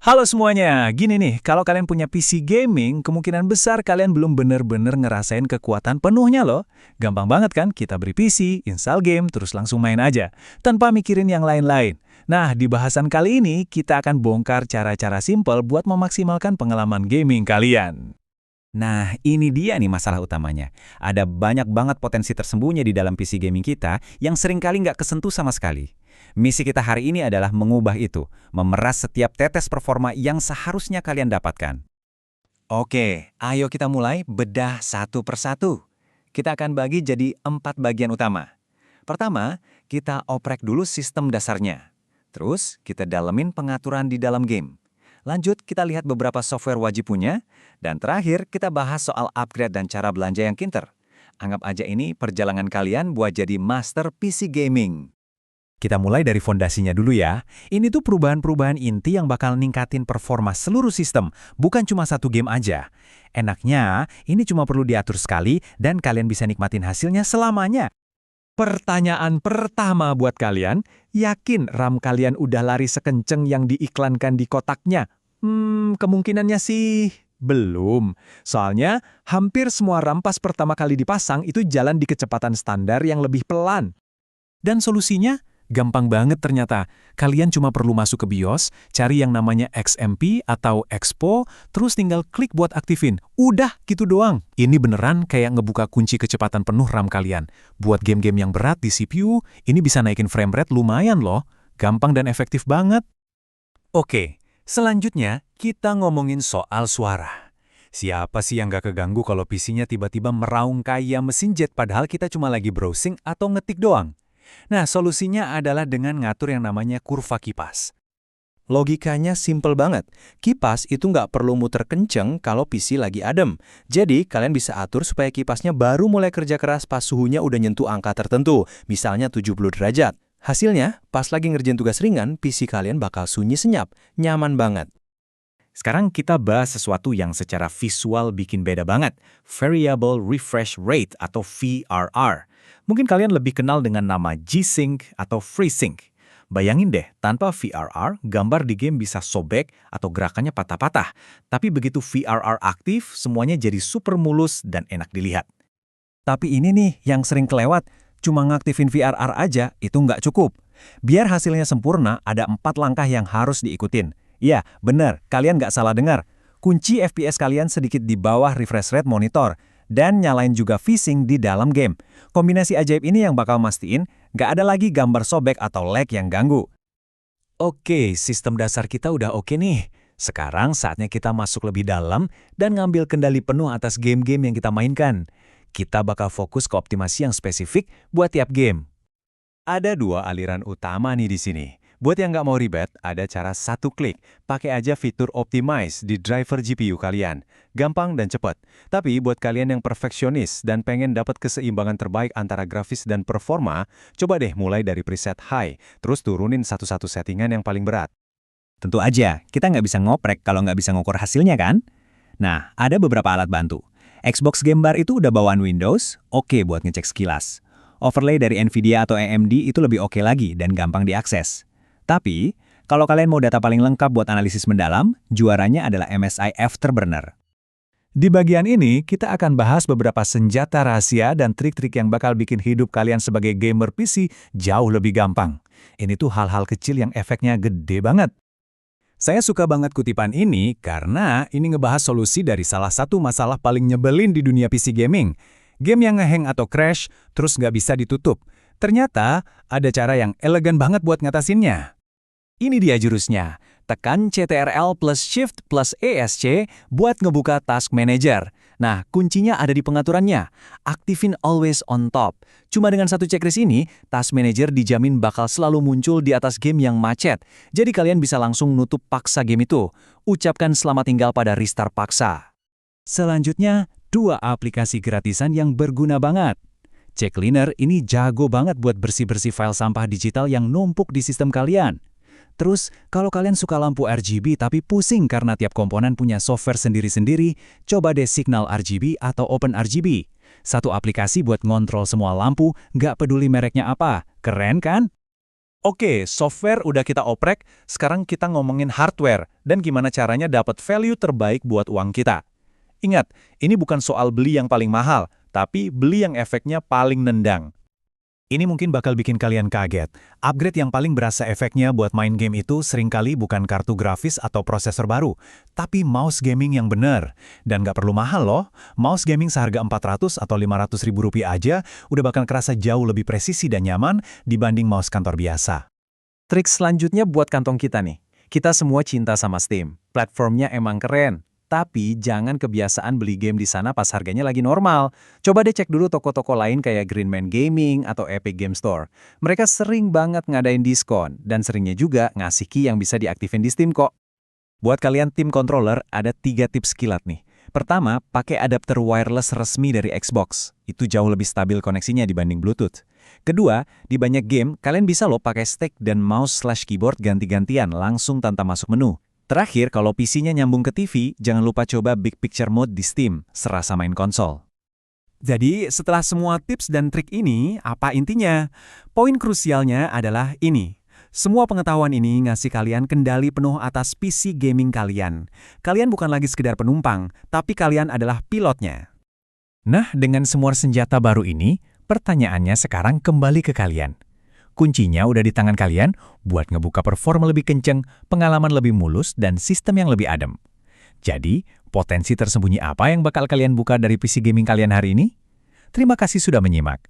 Halo semuanya, gini nih, kalau kalian punya PC gaming, kemungkinan besar kalian belum bener-bener ngerasain kekuatan penuhnya loh. Gampang banget kan, kita beri PC, install game, terus langsung main aja, tanpa mikirin yang lain-lain. Nah, di bahasan kali ini, kita akan bongkar cara-cara simpel buat memaksimalkan pengalaman gaming kalian. Nah, ini dia nih masalah utamanya. Ada banyak banget potensi tersembunyi di dalam PC gaming kita yang seringkali nggak kesentuh sama sekali. Misi kita hari ini adalah mengubah itu, memeras setiap tetes performa yang seharusnya kalian dapatkan. Oke, ayo kita mulai bedah satu persatu. Kita akan bagi jadi 4 bagian utama. Pertama, kita oprek dulu sistem dasarnya. Terus, kita dalemin pengaturan di dalam game. Lanjut, kita lihat beberapa software wajib punya. Dan terakhir, kita bahas soal upgrade dan cara belanja yang kinter. Anggap aja ini perjalanan kalian buat jadi master PC gaming. Kita mulai dari fondasinya dulu ya. Ini tuh perubahan-perubahan inti yang bakal ningkatin performa seluruh sistem, bukan cuma satu game aja. Enaknya, ini cuma perlu diatur sekali dan kalian bisa nikmatin hasilnya selamanya. Pertanyaan pertama buat kalian, yakin RAM kalian udah lari sekenceng yang diiklankan di kotaknya? Kemungkinannya sih belum. Soalnya, hampir semua RAM pas pertama kali dipasang itu jalan di kecepatan standar yang lebih pelan. Dan solusinya? Gampang banget ternyata. Kalian cuma perlu masuk ke BIOS, cari yang namanya XMP atau Expo, terus tinggal klik buat aktifin. Udah, gitu doang. Ini beneran kayak ngebuka kunci kecepatan penuh RAM kalian. Buat game-game yang berat di CPU, ini bisa naikin frame rate lumayan loh. Gampang dan efektif banget. Oke, selanjutnya kita ngomongin soal suara. Siapa sih yang gak keganggu kalau PC-nya tiba-tiba meraung kayak mesin jet padahal kita cuma lagi browsing atau ngetik doang? Nah, solusinya adalah dengan ngatur yang namanya kurva kipas. Logikanya simple banget. Kipas itu nggak perlu muter kenceng kalau PC lagi adem. Jadi, kalian bisa atur supaya kipasnya baru mulai kerja keras pas suhunya udah nyentuh angka tertentu, misalnya 70 derajat. Hasilnya, pas lagi ngerjain tugas ringan, PC kalian bakal sunyi senyap, nyaman banget. Sekarang kita bahas sesuatu yang secara visual bikin beda banget. Variable Refresh Rate atau VRR. Mungkin kalian lebih kenal dengan nama G-Sync atau FreeSync. Bayangin deh, tanpa VRR, gambar di game bisa sobek atau gerakannya patah-patah. Tapi begitu VRR aktif, semuanya jadi super mulus dan enak dilihat. Tapi ini nih yang sering kelewat, cuma ngaktifin VRR aja itu nggak cukup. Biar hasilnya sempurna, ada 4 langkah yang harus diikutin. Ya, bener, kalian nggak salah dengar. Kunci FPS kalian sedikit di bawah refresh rate monitor, dan nyalain juga VSync di dalam game. Kombinasi ajaib ini yang bakal mastiin nggak ada lagi gambar sobek atau lag yang ganggu. Oke, sistem dasar kita udah oke nih. Sekarang saatnya kita masuk lebih dalam dan ngambil kendali penuh atas game-game yang kita mainkan. Kita bakal fokus ke optimasi yang spesifik buat tiap game. Ada 2 aliran utama nih di sini. Buat yang nggak mau ribet, ada cara satu klik. Pakai aja fitur Optimize di driver GPU kalian. Gampang dan cepat. Tapi buat kalian yang perfeksionis dan pengen dapat keseimbangan terbaik antara grafis dan performa, coba deh mulai dari preset High, terus turunin satu-satu settingan yang paling berat. Tentu aja, kita nggak bisa ngoprek kalau nggak bisa ngukur hasilnya kan? Nah, ada beberapa alat bantu. Xbox Game Bar itu udah bawaan Windows, oke buat ngecek sekilas. Overlay dari Nvidia atau AMD itu lebih oke lagi dan gampang diakses. Tapi, kalau kalian mau data paling lengkap buat analisis mendalam, juaranya adalah MSI Afterburner. Di bagian ini, kita akan bahas beberapa senjata rahasia dan trik-trik yang bakal bikin hidup kalian sebagai gamer PC jauh lebih gampang. Ini tuh hal-hal kecil yang efeknya gede banget. Saya suka banget kutipan ini karena ini ngebahas solusi dari salah satu masalah paling nyebelin di dunia PC gaming. Game yang ngehang atau crash, terus nggak bisa ditutup. Ternyata, ada cara yang elegan banget buat ngatasinnya. Ini dia jurusnya. Tekan CTRL plus Shift plus ESC buat ngebuka Task Manager. Nah, kuncinya ada di pengaturannya. Aktifin Always on Top. Cuma dengan satu checklist ini, Task Manager dijamin bakal selalu muncul di atas game yang macet. Jadi kalian bisa langsung nutup paksa game itu. Ucapkan selamat tinggal pada restart paksa. Selanjutnya, 2 aplikasi gratisan yang berguna banget. CheckCleaner ini jago banget buat bersih-bersih file sampah digital yang numpuk di sistem kalian. Terus, kalau kalian suka lampu RGB tapi pusing karena tiap komponen punya software sendiri-sendiri, coba deh Signal RGB atau OpenRGB. Satu aplikasi buat ngontrol semua lampu, nggak peduli mereknya apa. Keren kan? Oke, software udah kita oprek, sekarang kita ngomongin hardware dan gimana caranya dapat value terbaik buat uang kita. Ingat, ini bukan soal beli yang paling mahal, tapi beli yang efeknya paling nendang. Ini mungkin bakal bikin kalian kaget. Upgrade yang paling berasa efeknya buat main game itu seringkali bukan kartu grafis atau prosesor baru, tapi mouse gaming yang bener. Dan nggak perlu mahal loh, mouse gaming seharga 400 atau 500 ribu rupiah aja udah bakal kerasa jauh lebih presisi dan nyaman dibanding mouse kantor biasa. Trik selanjutnya buat kantong kita nih. Kita semua cinta sama Steam. Platformnya emang keren. Tapi jangan kebiasaan beli game di sana pas harganya lagi normal. Coba deh cek dulu toko-toko lain kayak Greenman Gaming atau Epic Game Store. Mereka sering banget ngadain diskon dan seringnya juga ngasih key yang bisa diaktifin di Steam kok. Buat kalian tim controller, ada 3 tips kilat nih. Pertama, pakai adapter wireless resmi dari Xbox. Itu jauh lebih stabil koneksinya dibanding Bluetooth. Kedua, di banyak game, kalian bisa loh pakai stick dan mouse/keyboard ganti-gantian langsung tanpa masuk menu. Terakhir, kalau PC-nya nyambung ke TV, jangan lupa coba Big Picture Mode di Steam, serasa main konsol. Jadi, setelah semua tips dan trik ini, apa intinya? Poin krusialnya adalah ini. Semua pengetahuan ini ngasih kalian kendali penuh atas PC gaming kalian. Kalian bukan lagi sekedar penumpang, tapi kalian adalah pilotnya. Nah, dengan semua senjata baru ini, pertanyaannya sekarang kembali ke kalian. Kuncinya udah di tangan kalian buat ngebuka performa lebih kenceng, pengalaman lebih mulus, dan sistem yang lebih adem. Jadi, potensi tersembunyi apa yang bakal kalian buka dari PC gaming kalian hari ini? Terima kasih sudah menyimak.